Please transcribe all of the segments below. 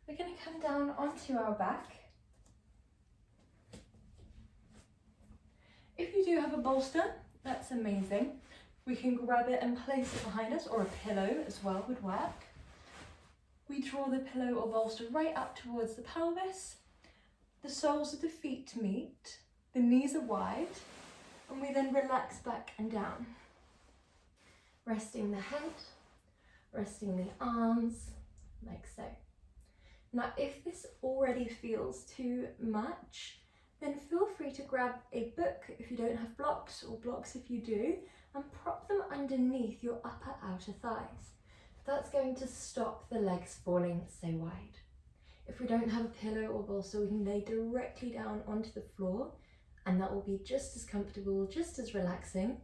We're going to come down onto our back. If you do have a bolster, that's amazing. We can grab it and place it behind us, or a pillow as well would work. We draw the pillow or bolster right up towards the pelvis. The soles of the feet meet, the knees are wide, and we then relax back and down. Resting the head, resting the arms, like so. Now, if this already feels too much, then feel free to grab a book if you don't have blocks, or blocks if you do, and prop them underneath your upper outer thighs. That's going to stop the legs falling so wide. If we don't have a pillow or bolster, we can lay directly down onto the floor, and that will be just as comfortable, just as relaxing.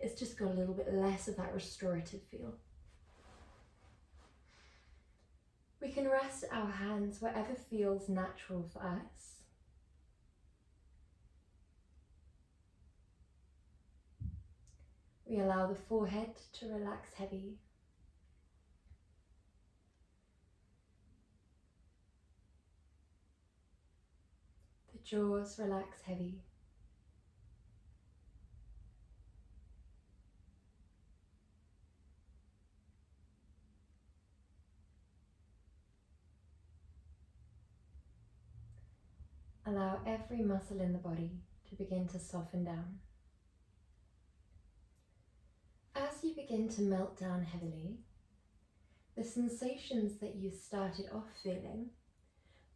It's just got a little bit less of that restorative feel. We can rest our hands wherever feels natural for us. We allow the forehead to relax heavy. The jaws relax heavy. Allow every muscle in the body to begin to soften down. As you begin to melt down heavily, the sensations that you started off feeling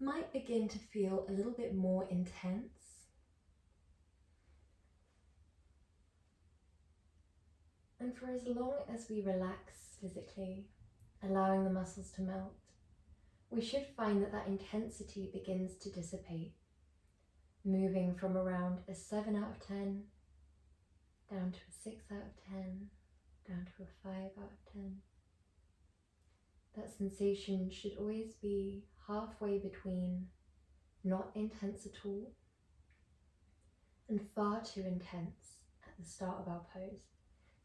might begin to feel a little bit more intense. And for as long as we relax physically, allowing the muscles to melt, we should find that that intensity begins to dissipate, moving from around a 7 out of 10 down to a 6 out of 10, down to a 5 out of 10. That sensation should always be halfway between not intense at all and far too intense at the start of our pose.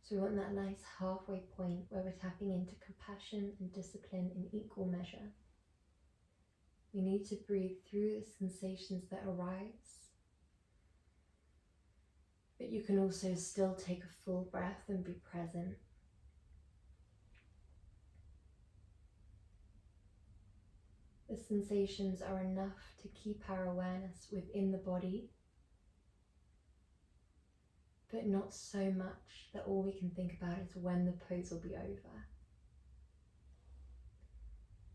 So we want that nice halfway point where we're tapping into compassion and discipline in equal measure. We need to breathe through the sensations that arise, but you can also still take a full breath and be present. The sensations are enough to keep our awareness within the body, but not so much that all we can think about is when the pose will be over.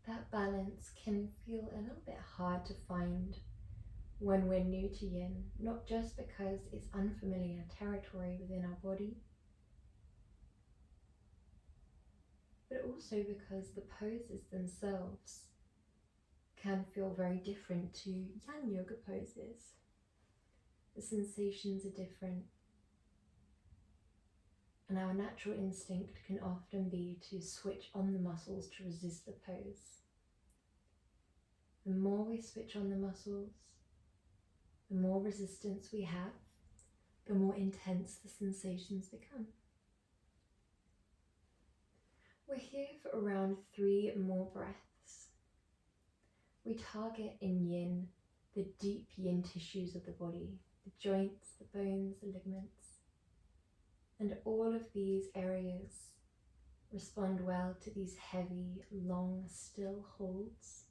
That balance can feel a little bit hard to find when we're new to yin, not just because it's unfamiliar territory within our body, but also because the poses themselves can feel very different to yang yoga poses. The sensations are different, and our natural instinct can often be to switch on the muscles to resist the pose. The more we switch on the muscles, the more resistance we have, the more intense the sensations become. We're here for around 3 more breaths. We target in yin the deep yin tissues of the body, the joints, the bones, the ligaments. And all of these areas respond well to these heavy, long, still holds.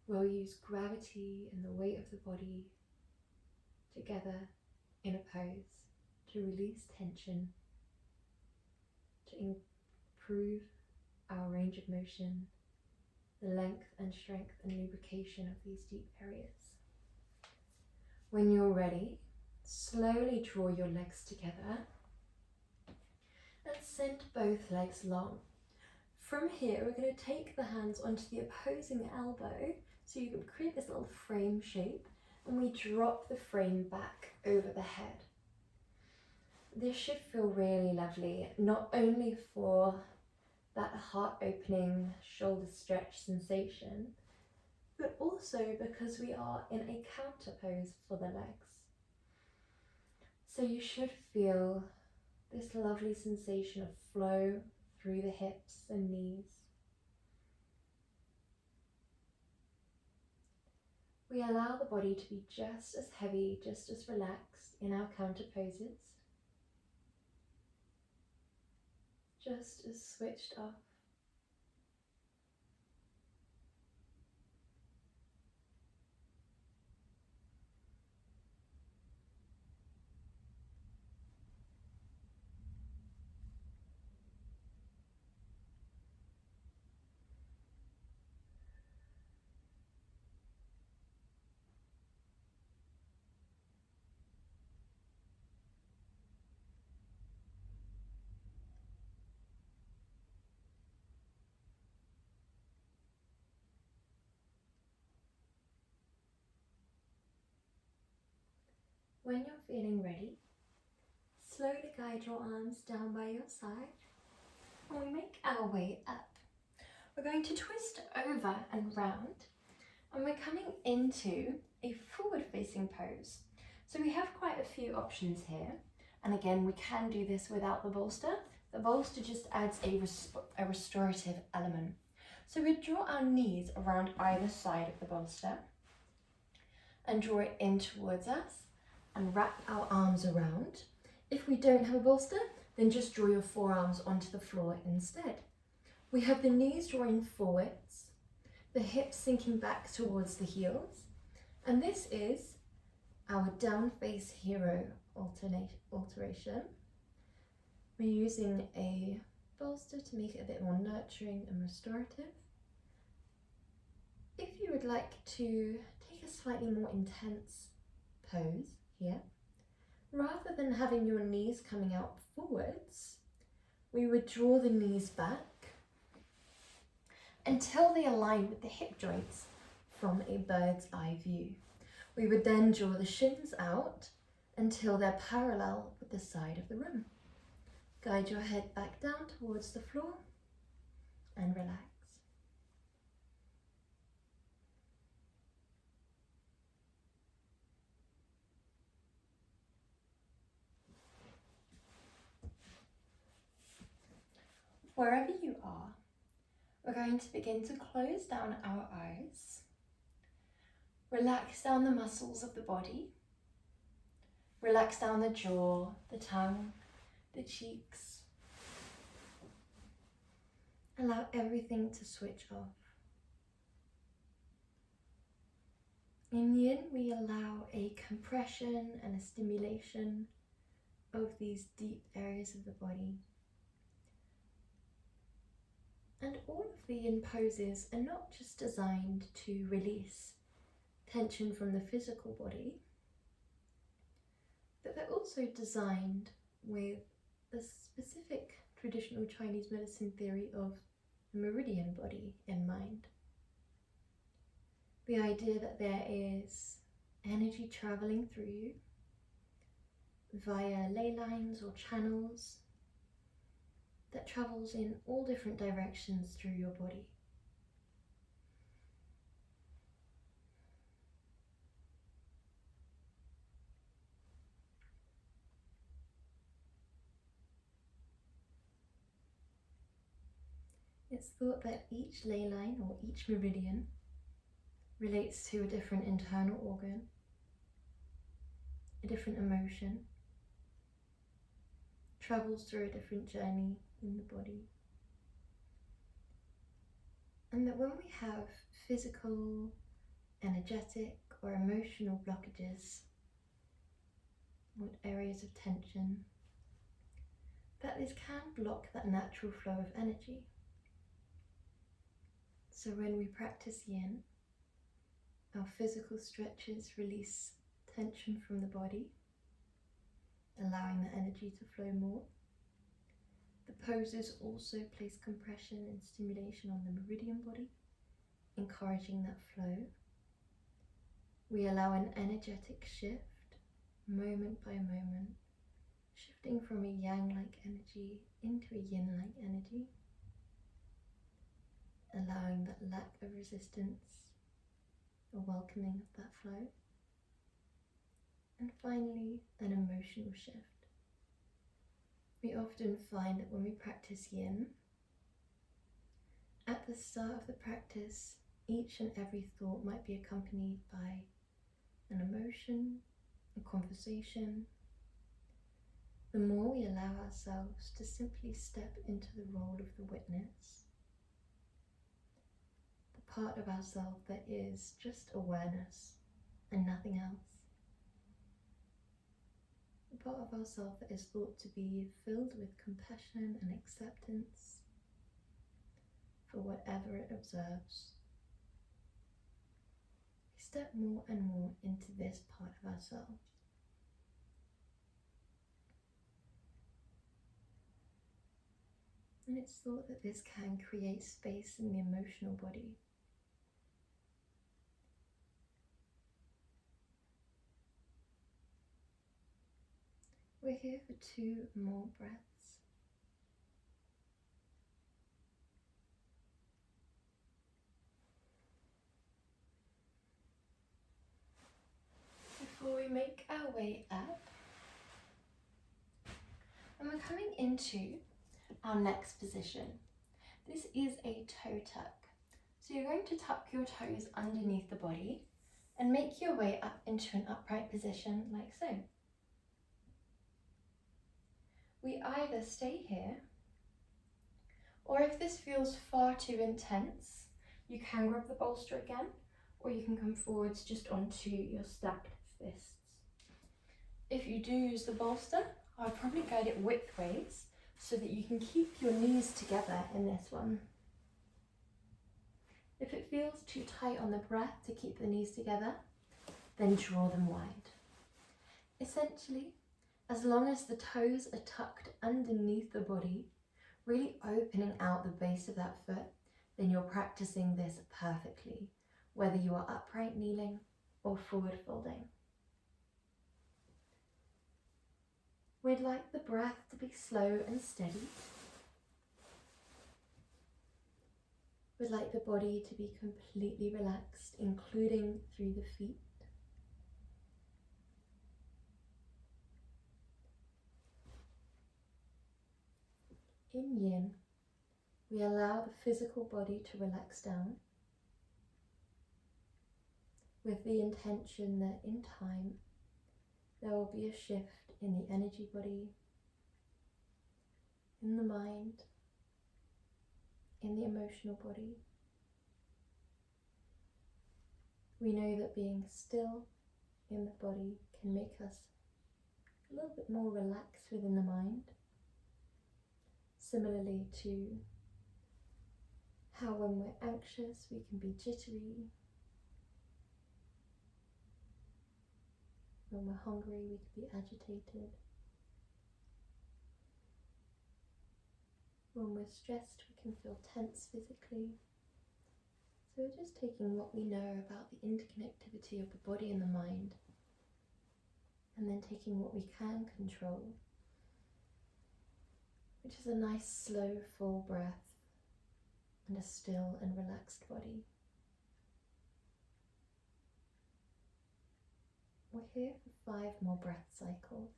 We'll use gravity and the weight of the body together in a pose to release tension, to improve our range of motion, the length and strength and lubrication of these deep areas. When you're ready, slowly draw your legs together and send both legs long. From here, we're going to take the hands onto the opposing elbow, so you can create this little frame shape, and we drop the frame back over the head. This should feel really lovely, not only for that heart opening shoulder stretch sensation, but also because we are in a counter pose for the legs. So you should feel this lovely sensation of flow through the hips and knees. we allow the body to be just as heavy, just as relaxed in our counter poses, just as switched off. When you're feeling ready, slowly guide your arms down by your side and we make our way up. We're going to twist over and round and we're coming into a forward facing pose. So we have quite a few options here, and again we can do this without the bolster. The bolster just adds a restorative element. So we draw our knees around either side of the bolster and draw it in towards us and wrap our arms around. If we don't have a bolster, then just draw your forearms onto the floor instead. We have the knees drawing forwards, the hips sinking back towards the heels, and this is our down face hero alteration. We're using a bolster to make it a bit more nurturing and restorative. If you would like to take a slightly more intense pose here, rather than having your knees coming out forwards, we would draw the knees back until they align with the hip joints from a bird's eye view. We would then draw the shins out until they're parallel with the side of the room. Guide your head back down towards the floor and relax. Wherever you are, we're going to begin to close down our eyes, relax down the muscles of the body, relax down the jaw, the tongue, the cheeks. Allow everything to switch off. In yin, we allow a compression and a stimulation of these deep areas of the body. And all of the yin poses are not just designed to release tension from the physical body, but they're also designed with the specific traditional Chinese medicine theory of the meridian body in mind. The idea that there is energy traveling through you via ley lines or channels that travels in all different directions through your body. It's thought that each ley line or each meridian relates to a different internal organ, a different emotion, travels through a different journey in the body. And that when we have physical, energetic or emotional blockages or areas of tension, that this can block that natural flow of energy. So when we practice yin, our physical stretches release tension from the body, allowing the energy to flow more. The poses also place compression and stimulation on the meridian body, encouraging that flow. We allow an energetic shift, moment by moment, shifting from a yang-like energy into a yin-like energy, allowing that lack of resistance, a welcoming of that flow. And finally, an emotional shift. We often find that when we practice yin, at the start of the practice, each and every thought might be accompanied by an emotion, a conversation, the more we allow ourselves to simply step into the role of the witness, the part of ourselves that is just awareness and nothing else, the part of ourselves that is thought to be filled with compassion and acceptance for whatever it observes. We step more and more into this part of ourselves. And it's thought that this can create space in the emotional body. We're here for 2 more breaths. Before we make our way up, and we're coming into our next position. This is a toe tuck. So you're going to tuck your toes underneath the body and make your way up into an upright position like so. We either stay here, or if this feels far too intense, you can grab the bolster again, or you can come forwards just onto your stacked fists. If you do use the bolster, I'll probably guide it widthways so that you can keep your knees together in this one. If it feels too tight on the breath to keep the knees together, then draw them wide. Essentially, as long as the toes are tucked underneath the body, really opening out the base of that foot, then you're practicing this perfectly, whether you are upright kneeling or forward folding. We'd like the breath to be slow and steady. We'd like the body to be completely relaxed, including through the feet. In yin, we allow the physical body to relax down with the intention that in time there will be a shift in the energy body, in the mind, in the emotional body. We know that being still in the body can make us a little bit more relaxed within the mind, similarly to how when we're anxious we can be jittery, when we're hungry we can be agitated, when we're stressed we can feel tense physically. So we're just taking what we know about the interconnectivity of the body and the mind, and then taking what we can control, which is a nice slow full breath and a still and relaxed body. We're here for 5 more breath cycles.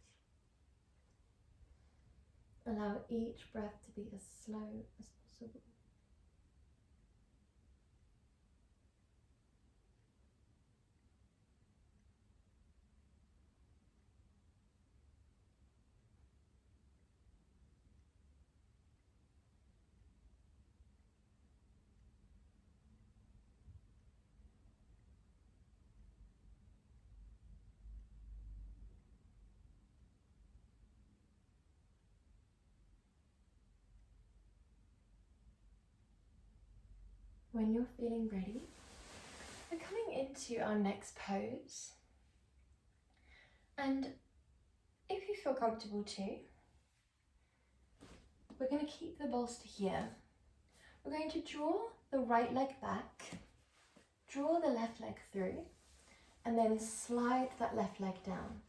Allow each breath to be as slow as possible. When you're feeling ready, we're coming into our next pose. And if you feel comfortable too, we're going to keep the bolster here. We're going to draw the right leg back, draw the left leg through, and then slide that left leg down.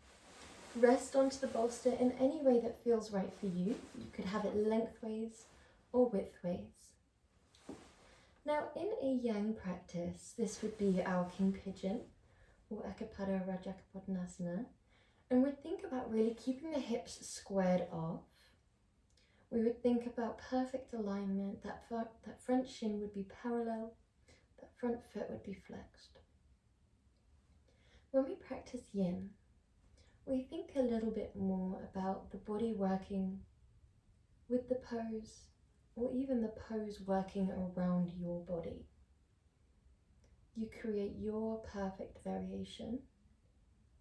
Rest onto the bolster in any way that feels right for you. You could have it lengthways or widthways. Now, in a yang practice, this would be our King Pigeon or Ekapada Rajakapadmasana, and we'd think about really keeping the hips squared off. We would think about perfect alignment, that front shin would be parallel, that front foot would be flexed. When we practice yin, we think a little bit more about the body working with the pose, or even the pose working around your body. You create your perfect variation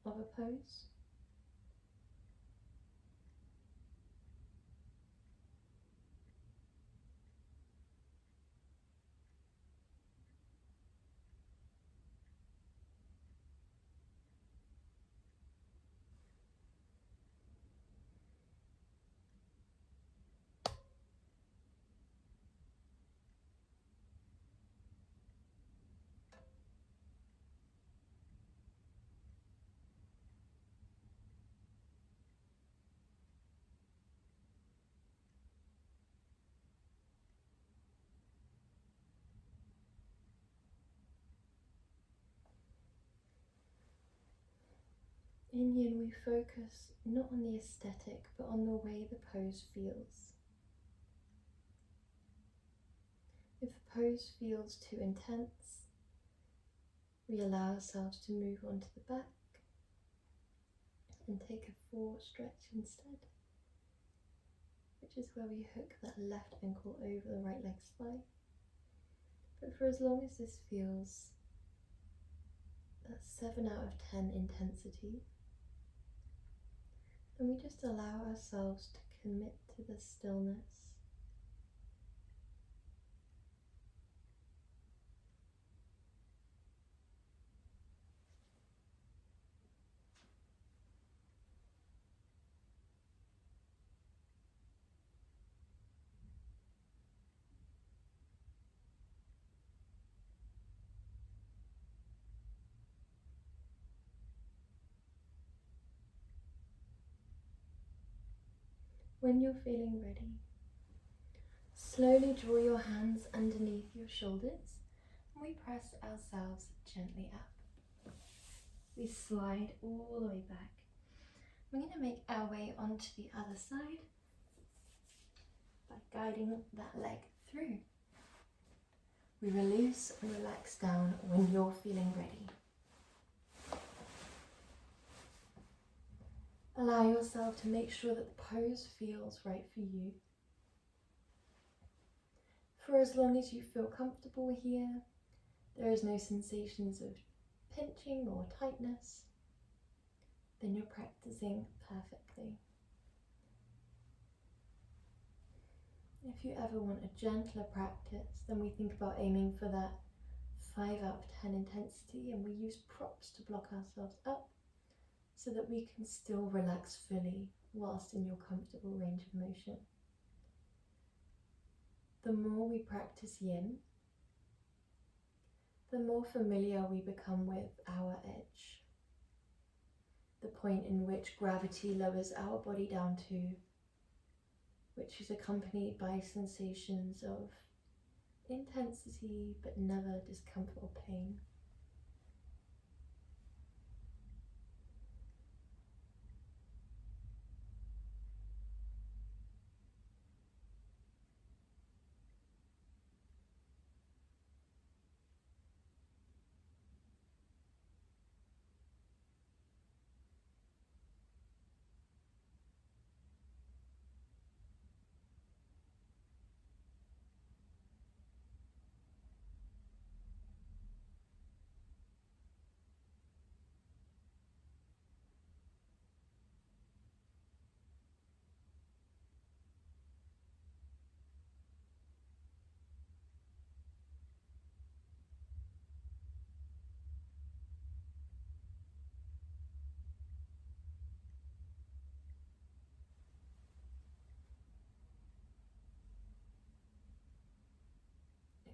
of a pose. In yin, we focus not on the aesthetic, but on the way the pose feels. If the pose feels too intense, we allow ourselves to move onto the back and take a forward stretch instead, which is where we hook that left ankle over the right leg's thigh. But for as long as this feels that 7 out of 10 intensity, and we just allow ourselves to commit to the stillness. When you're feeling ready, slowly draw your hands underneath your shoulders and we press ourselves gently up. We slide all the way back. We're going to make our way onto the other side by guiding that leg through. We release and relax down when you're feeling ready. Allow yourself to make sure that the pose feels right for you. For as long as you feel comfortable here, there is no sensations of pinching or tightness, then you're practicing perfectly. If you ever want a gentler practice, then we think about aiming for that 5 out of 10 intensity, and we use props to block ourselves up so that we can still relax fully whilst in your comfortable range of motion. The more we practice yin, the more familiar we become with our edge, the point in which gravity lowers our body down to, which is accompanied by sensations of intensity but never discomfort or pain.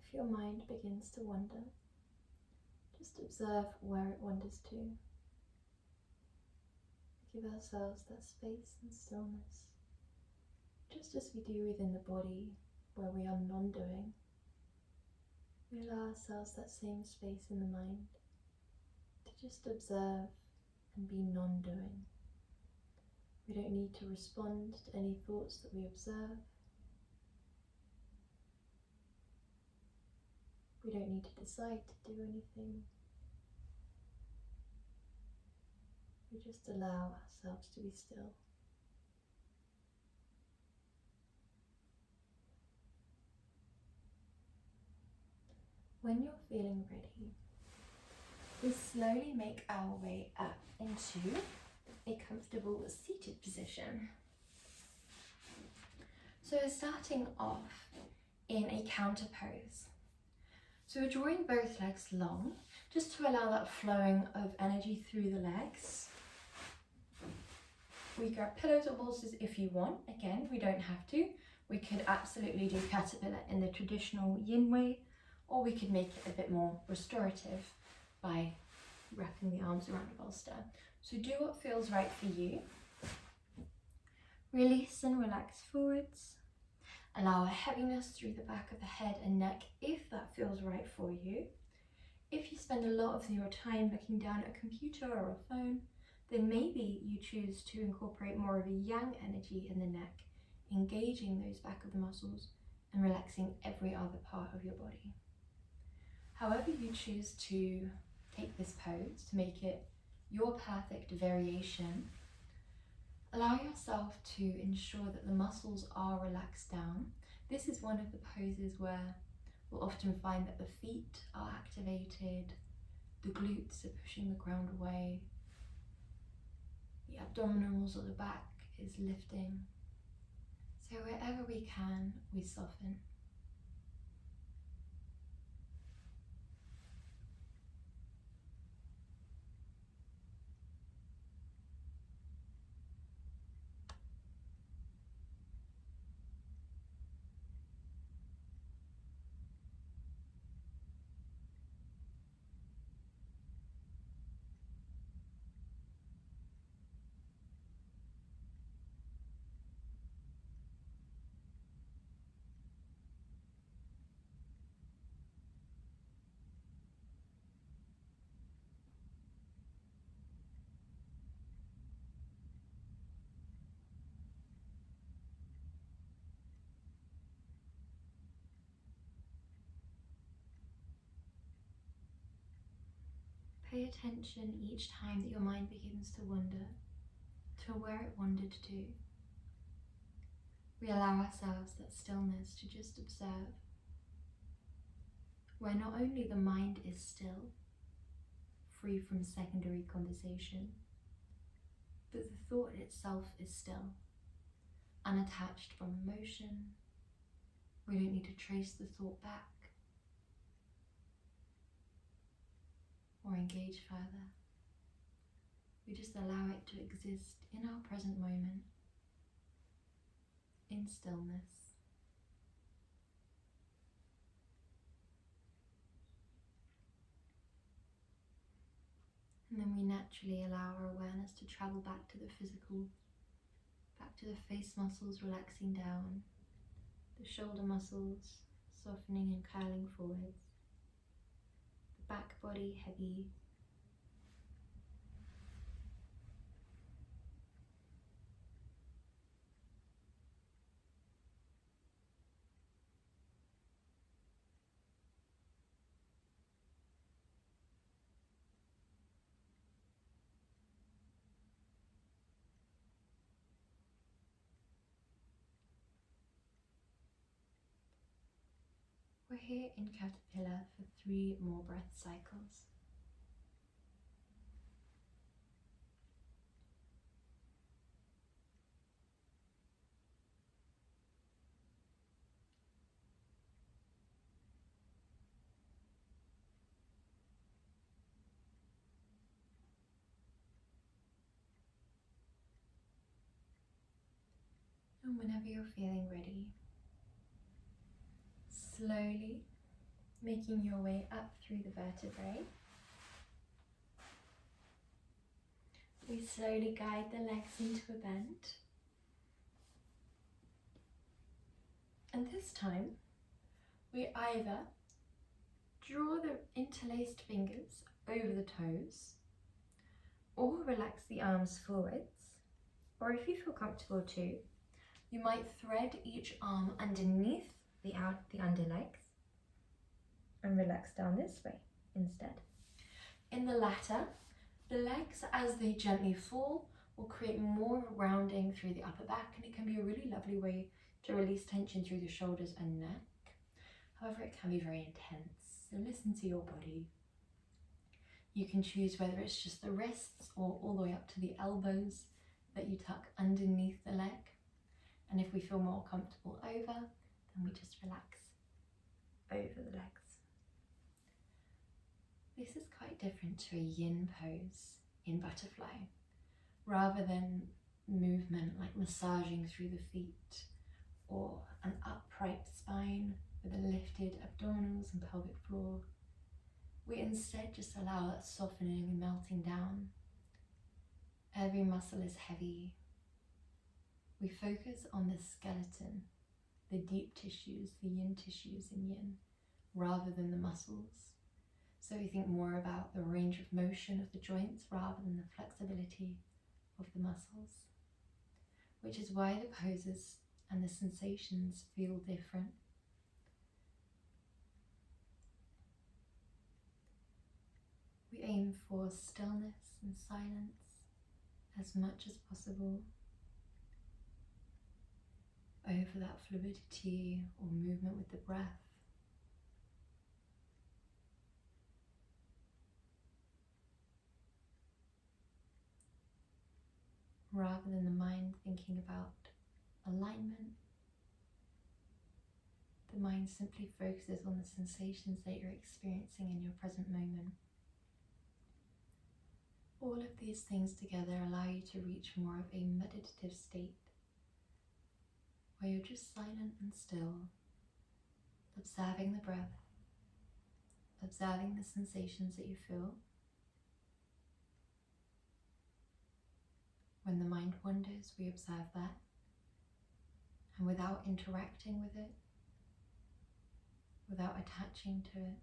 If your mind begins to wander, just observe where it wanders to. Give ourselves that space and stillness, just as we do within the body where we are non-doing. We allow ourselves that same space in the mind to just observe and be non-doing. We don't need to respond to any thoughts that we observe. We don't need to decide to do anything. We just allow ourselves to be still. When you're feeling ready, we slowly make our way up into a comfortable seated position. So we're starting off in a counter pose. So we're drawing both legs long, just to allow that flowing of energy through the legs. We grab pillows or bolsters if you want. Again, we don't have to. We could absolutely do caterpillar in the traditional yin way, or we could make it a bit more restorative by wrapping the arms around a bolster. So do what feels right for you. Release and relax forwards. Allow a heaviness through the back of the head and neck if that feels right for you. If you spend a lot of your time looking down at a computer or a phone, then maybe you choose to incorporate more of a yang energy in the neck, engaging those back of the muscles and relaxing every other part of your body. However you choose to take this pose to make it your perfect variation, allow yourself to ensure that the muscles are relaxed down. This is one of the poses where we'll often find that the feet are activated, the glutes are pushing the ground away, the abdominals or the back is lifting. So wherever we can, we soften. Pay attention each time that your mind begins to wander to where it wandered to. We allow ourselves that stillness to just observe, where not only the mind is still, free from secondary conversation, but the thought itself is still, unattached from emotion. We don't need to trace the thought back or engage further. We just allow it to exist in our present moment, in stillness. And then we naturally allow our awareness to travel back to the physical, back to the face muscles relaxing down, the shoulder muscles softening and curling forwards, the back body heavy, We're here in caterpillar for 3 more breath cycles. And whenever you're feeling ready, slowly making your way up through the vertebrae. We slowly guide the legs into a bend. And this time, we either draw the interlaced fingers over the toes, or relax the arms forwards, or if you feel comfortable too, you might thread each arm underneath the underlegs and relax down this way instead. In the latter, the legs, as they gently fall, will create more rounding through the upper back, and it can be a really lovely way to release tension through the shoulders and neck. However, it can be very intense, so listen to your body. You can choose whether it's just the wrists or all the way up to the elbows that you tuck underneath the leg. And if we feel more comfortable over, then we just relax over the legs. This is quite different to a yin pose in butterfly. Rather than movement like massaging through the feet or an upright spine with a lifted abdominals and pelvic floor, we instead just allow that softening and melting down. Every muscle is heavy. We focus on the skeleton, the deep tissues, the yin tissues in yin, rather than the muscles. So we think more about the range of motion of the joints rather than the flexibility of the muscles, which is why the poses and the sensations feel different. We aim for stillness and silence as much as possible over that fluidity or movement with the breath. Rather than the mind thinking about alignment, the mind simply focuses on the sensations that you're experiencing in your present moment. All of these things together allow you to reach more of a meditative state, where you're just silent and still, observing the breath, observing the sensations that you feel. When the mind wanders, we observe that, and without interacting with it, without attaching to it,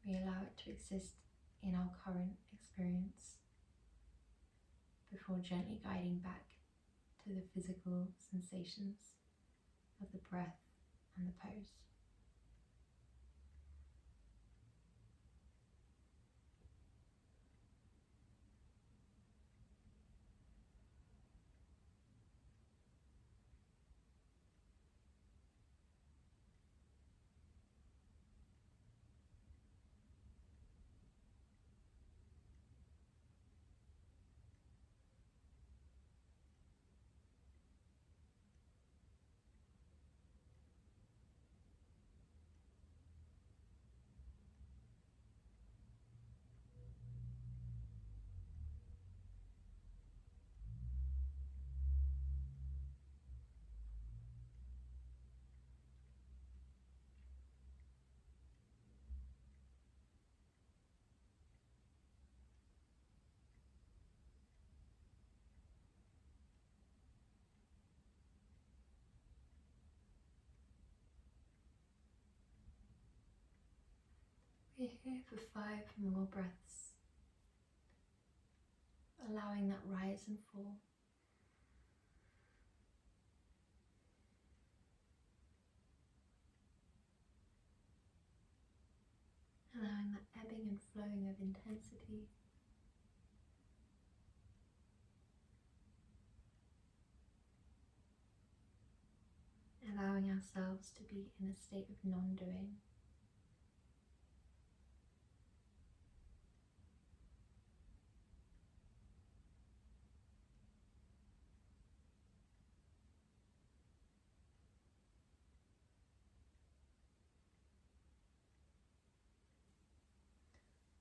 we allow it to exist in our current experience before gently guiding back to the physical sensations of the breath and the pose. We're here for 5 more breaths, allowing that rise and fall. Allowing that ebbing and flowing of intensity. Allowing ourselves to be in a state of non-doing.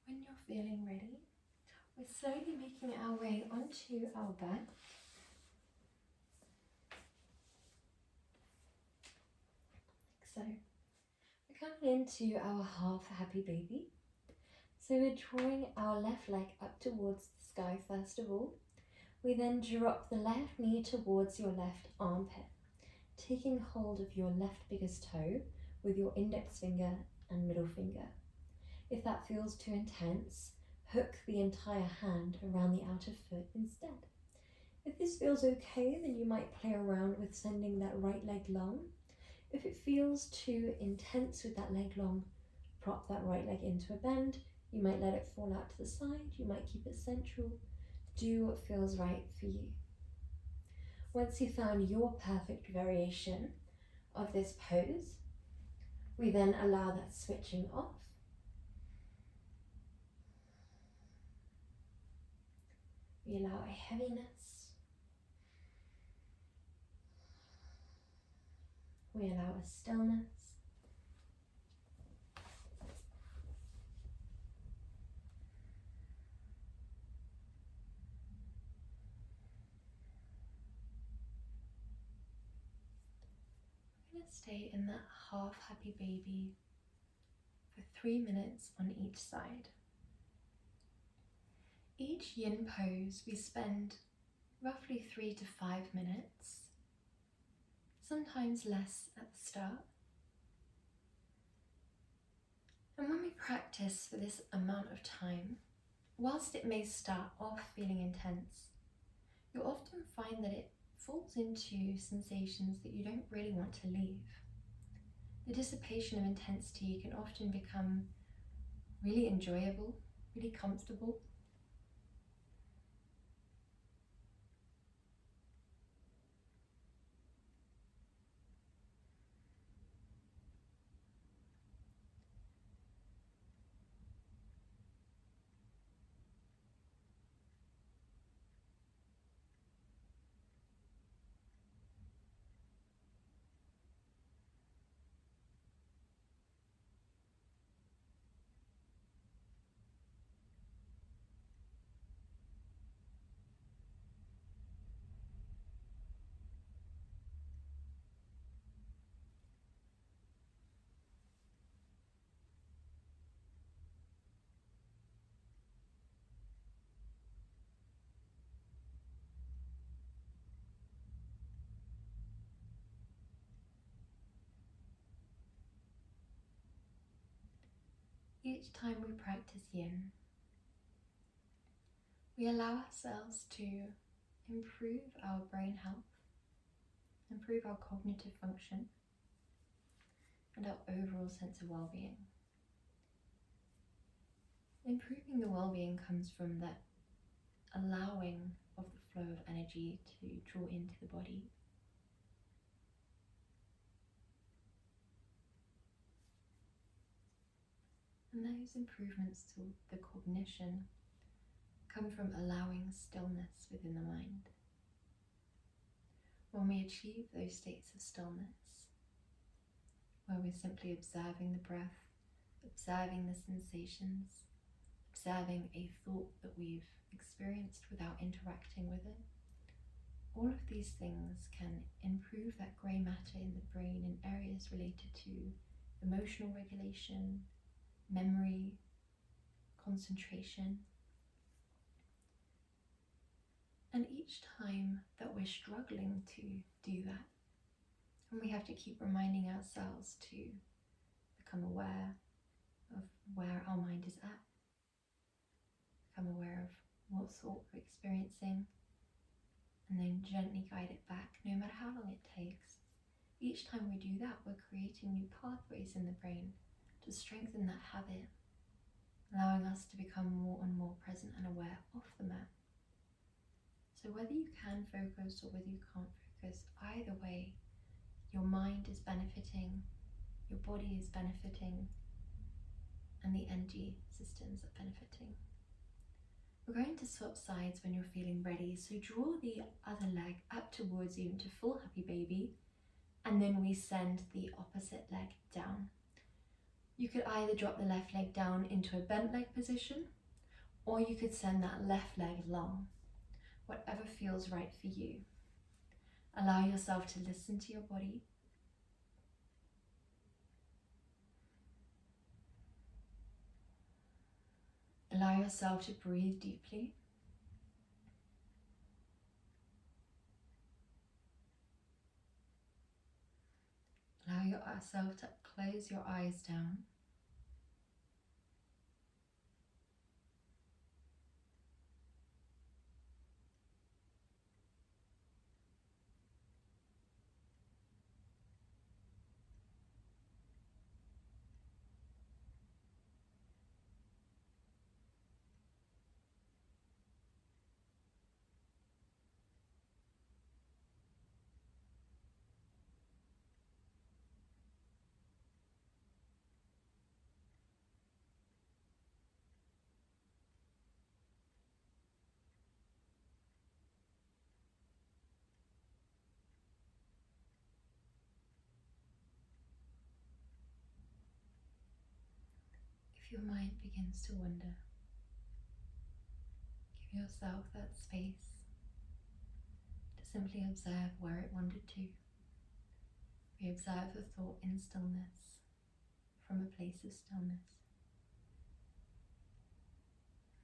When you're feeling ready, we're slowly making our way onto our back. So we're coming into our half happy baby. So we're drawing our left leg up towards the sky first of all. We then drop the left knee towards your left armpit, taking hold of your left biggest toe with your index finger and middle finger. If that feels too intense, hook the entire hand around the outer foot instead. If this feels okay, then you might play around with sending that right leg long. If it feels too intense with that leg long, prop that right leg into a bend. You might let it fall out to the side, you might keep it central. Do what feels right for you. Once you've found your perfect variation of this pose, we then allow that switching off. We allow a heaviness. We allow a stillness. We're going to stay in that half happy baby for 3 minutes on each side. Each yin pose we spend roughly 3 to 5 minutes, sometimes less at the start. And when we practice for this amount of time, whilst it may start off feeling intense, you'll often find that it falls into sensations that you don't really want to leave. The dissipation of intensity can often become really enjoyable, really comfortable. Each time we practice yin, we allow ourselves to improve our brain health, improve our cognitive function, and our overall sense of well-being. Improving the well-being comes from that allowing of the flow of energy to draw into the body. And those improvements to the cognition come from allowing stillness within the mind. When we achieve those states of stillness, where we're simply observing the breath, observing the sensations, observing a thought that we've experienced without interacting with it, all of these things can improve that grey matter in the brain in areas related to emotional regulation, memory, concentration. And each time that we're struggling to do that, and we have to keep reminding ourselves to become aware of where our mind is at, become aware of what thought we're experiencing, and then gently guide it back, no matter how long it takes. Each time we do that, we're creating new pathways in the brain to strengthen that habit, allowing us to become more and more present and aware of the mat. So whether you can focus or whether you can't focus, either way, your mind is benefiting, your body is benefiting, and the energy systems are benefiting. We're going to swap sides when you're feeling ready, so draw the other leg up towards you into full happy baby, and then we send the opposite leg down. You could either drop the left leg down into a bent leg position, or you could send that left leg long, whatever feels right for you. Allow yourself to listen to your body. Allow yourself to breathe deeply. Allow yourself to close your eyes down. If your mind begins to wander, give yourself that space to simply observe where it wandered to. We observe the thought in stillness, from a place of stillness.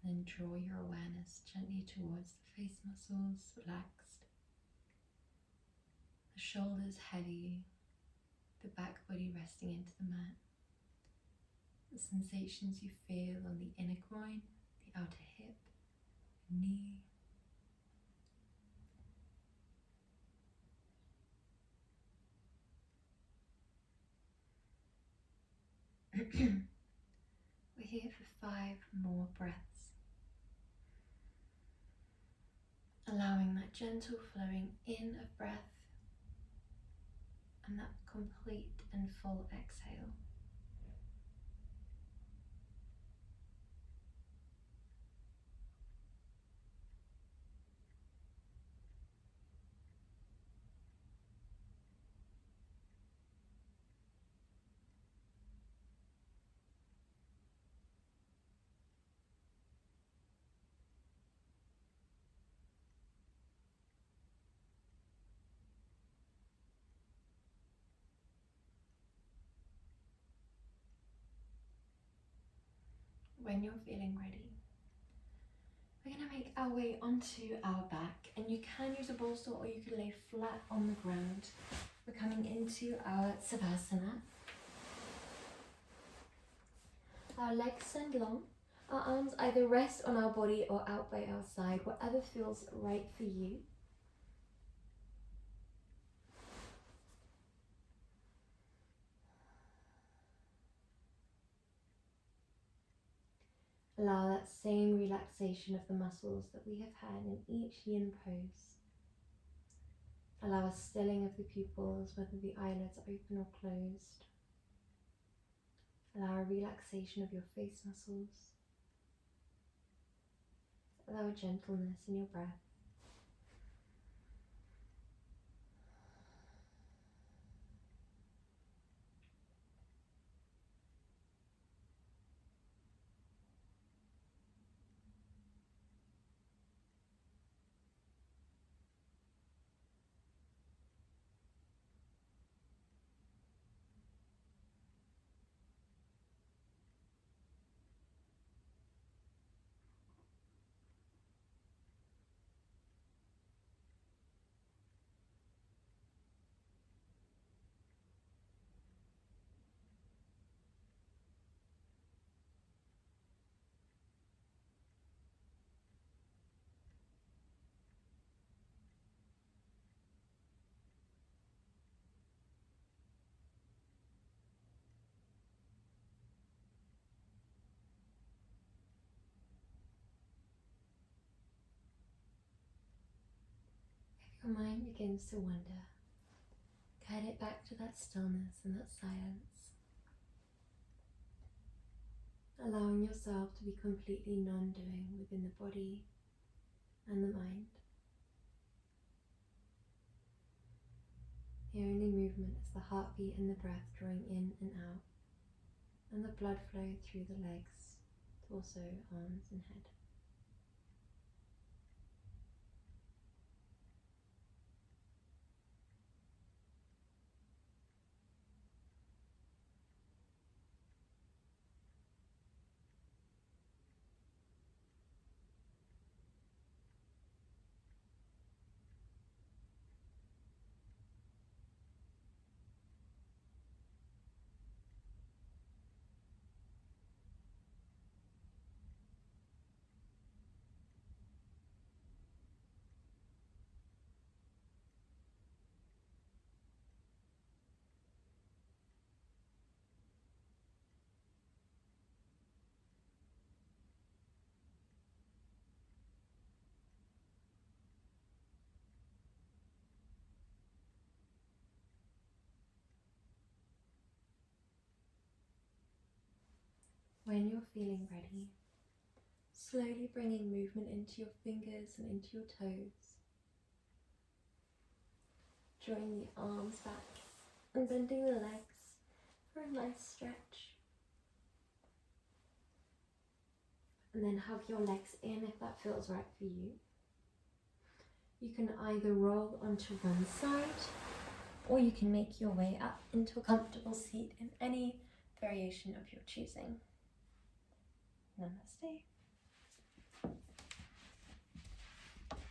Then draw your awareness gently towards the face muscles, relaxed, the shoulders heavy, the back body resting into the mat, the sensations you feel on the inner groin, the outer hip, knee. We're here for 5 more breaths. Allowing that gentle flowing in of breath and that complete and full exhale. When you're feeling ready, we're going to make our way onto our back, and you can use a bolster or you can lay flat on the ground. We're coming into our Savasana. Our legs stand long, our arms either rest on our body or out by our side, whatever feels right for you. Allow that same relaxation of the muscles that we have had in each yin pose. Allow a stilling of the pupils, whether the eyelids are open or closed. Allow a relaxation of your face muscles. Allow a gentleness in your breath. Your mind begins to wander. Guide it back to that stillness and that silence. Allowing yourself to be completely non-doing within the body and the mind. The only movement is the heartbeat and the breath drawing in and out, and the blood flow through the legs, torso, arms and head. When you're feeling ready, slowly bringing movement into your fingers and into your toes. Drawing the arms back and bending the legs for a nice stretch. and then hug your legs in if that feels right for you. You can either roll onto one side, or you can make your way up into a comfortable seat in any variation of your choosing. Namaste.